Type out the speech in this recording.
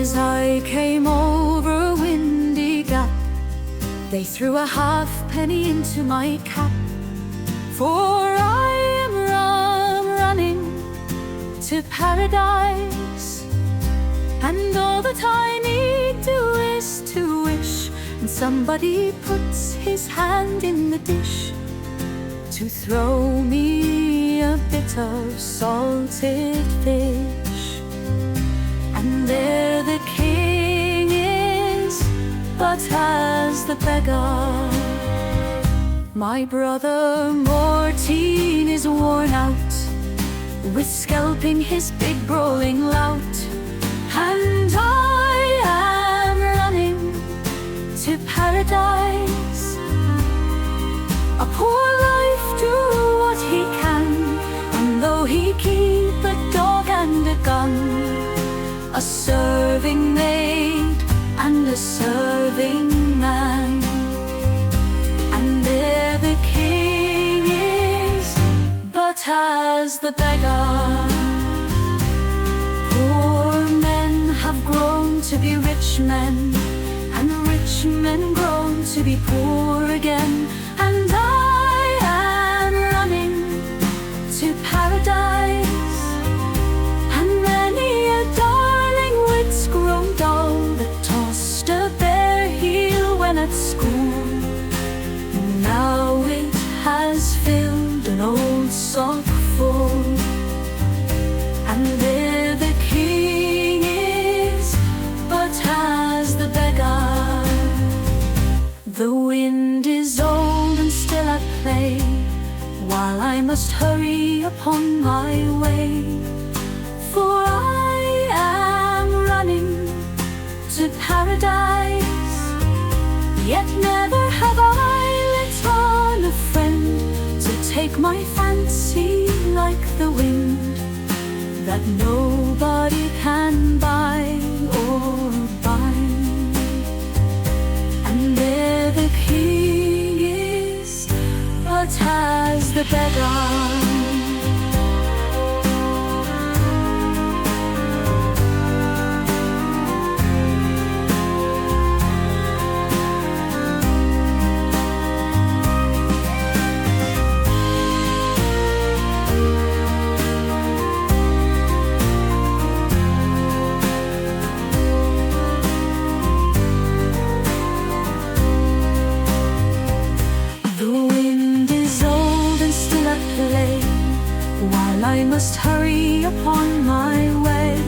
As I came over a windy gap, they threw a halfpenny into my cap. For I am running to paradise, and all that I need do is to wish, and somebody puts his hand in the dish to throw me a bit of salted fish. And there the king is, but as the beggar, my brother Morteen is worn out with scalping his big brawling lout. And I am running to paradise. A poor life, do what he can, and though he keep a dog and a gun, a serving maid and a serving man. And there the king is, but as the beggar. Poor men have grown to be rich men, and rich men grown to be poor again. And I am running to paradise, and many a darling wit's grown dull that tossed a bare heel when at school. Now it has filled an old sock full. And there the king is, but as the beggar. The wind is old and still at play, while I must hurry upon my way. For I am running to paradise, yet never have I let on a friend to take my fancy like the wind, that nobody can buy or bind. And there the king is, but as the beggar. While I must hurry upon my way.